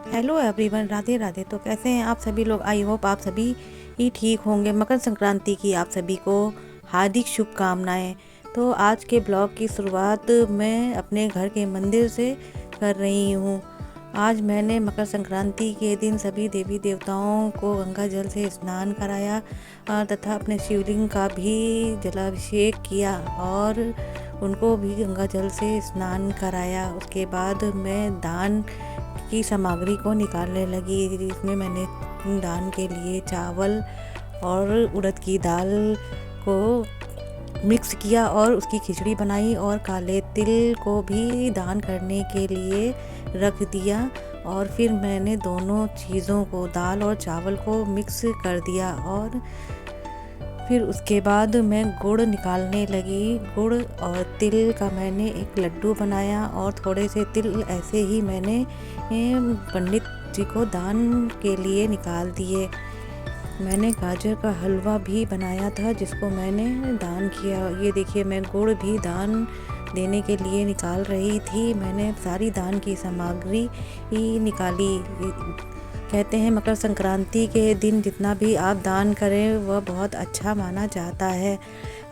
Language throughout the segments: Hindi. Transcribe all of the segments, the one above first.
Hello everyone, Radhe Radhe. तो कैसे हैं आप सभी लोग? आई होप आप सभी ही ठीक होंगे। मकर संक्रांति की आप सभी को हार्दिक शुभकामनाएं। तो आज के ब्लॉग की शुरुआत मैं अपने घर के मंदिर से कर रही हूँ। आज मैंने मकर संक्रांति के दिन सभी देवी देवताओं को गंगा जल से स्नान कराया तथा अपने शिवलिंग का भी जलाभिषेक किया और उनको भी गंगा जल से स्नान कराया। उसके बाद मैं दान की सामग्री को निकालने लगी, जिसमें मैंने दान के लिए चावल और उड़द की दाल को मिक्स किया और उसकी खिचड़ी बनाई और काले तिल को भी दान करने के लिए रख दिया। और फिर मैंने दोनों चीज़ों को, दाल और चावल को मिक्स कर दिया और फिर उसके बाद मैं गुड़ निकालने लगी। गुड़ और तिल का मैंने एक लड्डू बनाया और थोड़े से तिल ऐसे ही मैंने पंडित जी को दान के लिए निकाल दिए। मैंने गाजर का हलवा भी बनाया था जिसको मैंने दान किया। ये देखिए, मैं गुड़ भी दान देने के लिए निकाल रही थी। मैंने सारी दान की सामग्री ही निकाली। कहते हैं मकर संक्रांति के दिन जितना भी आप दान करें वह बहुत अच्छा माना जाता है।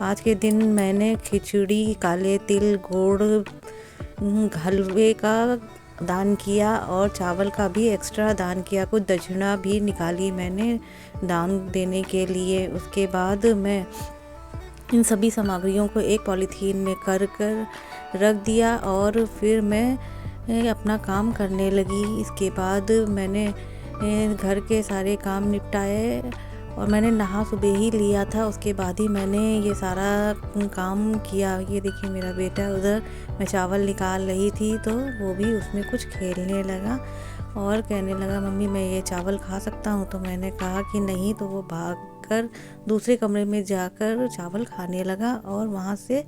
आज के दिन मैंने खिचड़ी, काले तिल, गुड़, हलवे का दान किया और चावल का भी एक्स्ट्रा दान किया। कुछ दक्षिणा भी निकाली मैंने दान देने के लिए। उसके बाद मैं इन सभी सामग्रियों को एक पॉलीथीन में कर रख दिया और फिर मैं अपना काम करने लगी। इसके बाद मैंने घर के सारे काम निपटाए और मैंने नहा सुबह ही लिया था। उसके बाद ही मैंने ये सारा काम किया। ये देखिए, मेरा बेटा उधर, मैं चावल निकाल रही थी तो वो भी उसमें कुछ खेलने लगा और कहने लगा, मम्मी मैं ये चावल खा सकता हूँ? तो मैंने कहा कि नहीं। तो वो भागकर दूसरे कमरे में जाकर चावल खाने लगा और वहाँ से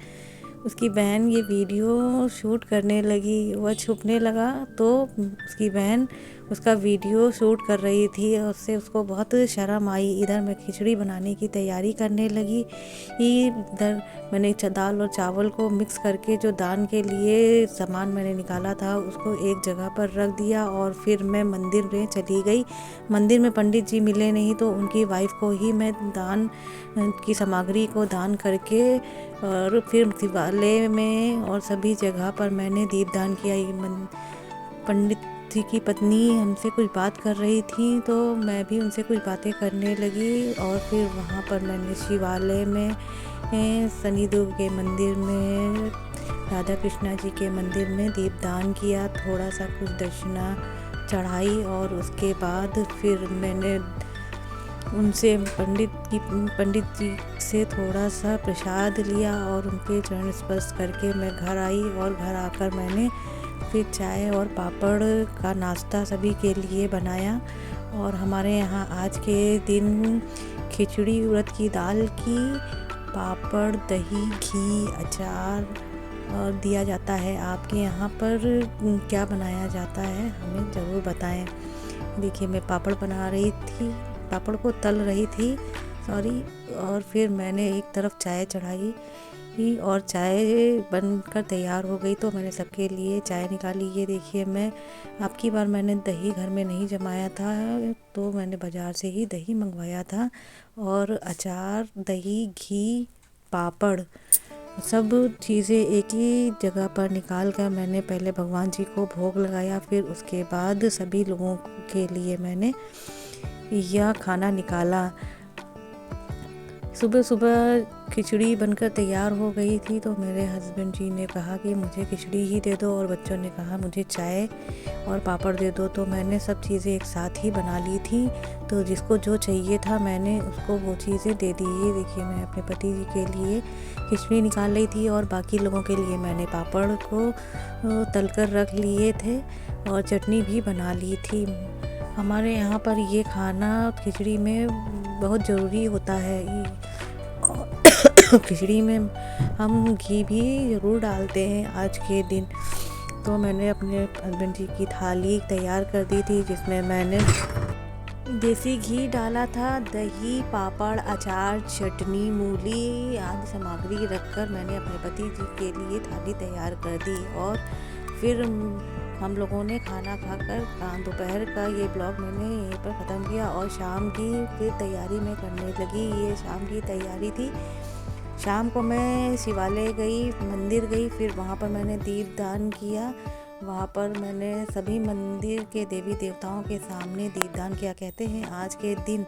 उसकी बहन ये वीडियो शूट करने लगी। वह छुपने लगा तो उसकी बहन उसका वीडियो शूट कर रही थी और उससे उसको बहुत शर्म आई। इधर मैं खिचड़ी बनाने की तैयारी करने लगी। इधर मैंने दाल और चावल को मिक्स करके जो दान के लिए सामान मैंने निकाला था उसको एक जगह पर रख दिया और फिर मैं मंदिर में चली गई। मंदिर में पंडित जी मिले नहीं तो उनकी वाइफ को ही मैं दान की सामग्री को दान करके और फिर शिवालय में और सभी जगह पर मैंने दीपदान किया। पंडित जी की पत्नी हमसे कुछ बात कर रही थी तो मैं भी उनसे कुछ बातें करने लगी और फिर वहाँ पर मैंने शिवालय में, शनिदेव के मंदिर में, राधा कृष्णा जी के मंदिर में दीपदान किया। थोड़ा सा कुछ दक्षिणा चढ़ाई और उसके बाद फिर मैंने उनसे पंडित जी से थोड़ा सा प्रसाद लिया और उनके चरण स्पर्श करके मैं घर आई और घर आकर मैंने फिर चाय और पापड़ का नाश्ता सभी के लिए बनाया। और हमारे यहाँ आज के दिन खिचड़ी, उड़द की दाल की, पापड़, दही, घी, अचार और दिया जाता है। आपके यहाँ पर क्या बनाया जाता है हमें ज़रूर बताएं। देखिए, मैं पापड़ बना रही थी, पापड़ को तल रही थी और फिर मैंने एक तरफ चाय चढ़ाई और चाय बनकर तैयार हो गई तो मैंने सबके लिए चाय निकाली। ये देखिए, मैं आपकी बार मैंने दही घर में नहीं जमाया था तो मैंने बाज़ार से ही दही मंगवाया था और अचार, दही, घी, पापड़, सब चीज़ें एक ही जगह पर निकाल कर मैंने पहले भगवान जी को भोग लगाया। फिर उसके बाद सभी लोगों के लिए मैंने यह खाना निकाला। सुबह सुबह खिचड़ी बनकर तैयार हो गई थी तो मेरे हस्बैंड जी ने कहा कि मुझे खिचड़ी ही दे दो और बच्चों ने कहा मुझे चाय और पापड़ दे दो। तो मैंने सब चीज़ें एक साथ ही बना ली थी। तो जिसको जो चाहिए था मैंने उसको वो चीज़ें दे दी। ये देखिए, मैं अपने पति जी के लिए खिचड़ी निकाल रही थी और बाकी लोगों के लिए मैंने पापड़ को तलकर रख लिए थे और चटनी भी बना ली थी। हमारे यहाँ पर ये खाना खिचड़ी में बहुत ज़रूरी होता है। खिचड़ी में हम घी भी ज़रूर डालते हैं आज के दिन। तो मैंने अपने हस्बैंड जी की थाली तैयार कर दी थी जिसमें मैंने देसी घी डाला था, दही, पापड़, अचार, चटनी, मूली आदि सामग्री रखकर मैंने अपने पति जी के लिए थाली तैयार कर दी और फिर हम लोगों ने खाना खाकर दोपहर का ये ब्लॉग मैंने यहीं पर ख़त्म किया और शाम की फिर तैयारी मैं करने लगी। ये शाम की तैयारी थी। शाम को मैं शिवालय गई, मंदिर गई, फिर वहाँ पर मैंने दीपदान किया। वहाँ पर मैंने सभी मंदिर के देवी देवताओं के सामने दीपदान किया। कहते हैं आज के दिन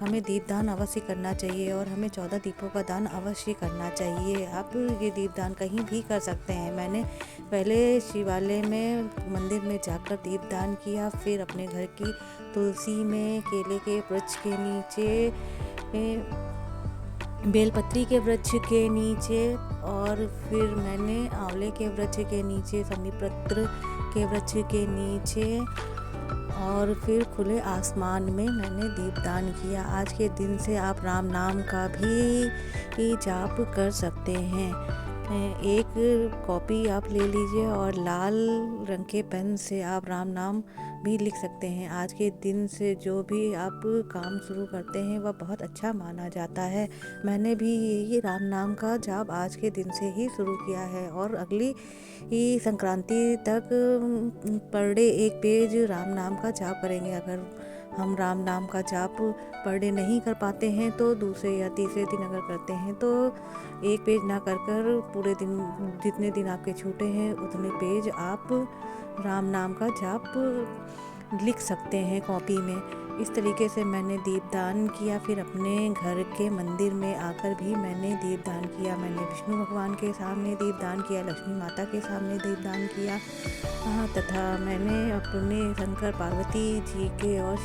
हमें दीपदान अवश्य करना चाहिए और हमें 14 दीपों का दान अवश्य करना चाहिए। आप ये दीपदान कहीं भी कर सकते हैं। मैंने पहले शिवालय में मंदिर में जाकर दीपदान किया, फिर अपने घर की तुलसी में, केले के वृक्ष के नीचे, बेलपत्री के वृक्ष के नीचे, और फिर मैंने आंवले के वृक्ष के नीचे, शमीपत्र के वृक्ष के नीचे, और फिर खुले आसमान में मैंने दीपदान किया। आज के दिन से आप राम नाम का भी जाप कर सकते हैं। एक कॉपी आप ले लीजिए और लाल रंग के पेन से आप राम नाम भी लिख सकते हैं। आज के दिन से जो भी आप काम शुरू करते हैं वह बहुत अच्छा माना जाता है। मैंने भी ये राम नाम का जाप आज के दिन से ही शुरू किया है और अगली संक्रांति तक पर डे एक पेज राम नाम का जाप करेंगे। अगर हम राम नाम का जाप पर डे नहीं कर पाते हैं तो दूसरे या तीसरे दिन अगर करते हैं तो एक पेज ना कर पूरे दिन, जितने दिन आपके छूटे हैं उतने पेज आप राम नाम का जाप लिख सकते हैं कॉपी में। इस तरीके से मैंने दीपदान किया। फिर अपने घर के मंदिर में आकर भी मैंने दीपदान किया। मैंने विष्णु भगवान के सामने दीपदान किया, लक्ष्मी माता के सामने दीपदान किया, तथा मैंने अपने शंकर पार्वती जी के और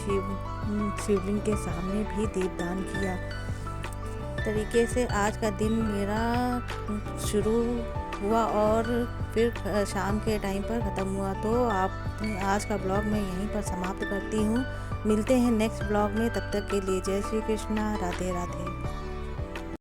शिवलिंग के सामने भी दीपदान किया। तरीके से आज का दिन मेरा शुरू हुआ और फिर शाम के टाइम पर ख़त्म हुआ। तो आज का ब्लॉग मैं यहीं पर समाप्त करती हूँ। मिलते हैं नेक्स्ट ब्लॉग में, तब तक के लिए जय श्री कृष्णा, राधे राधे।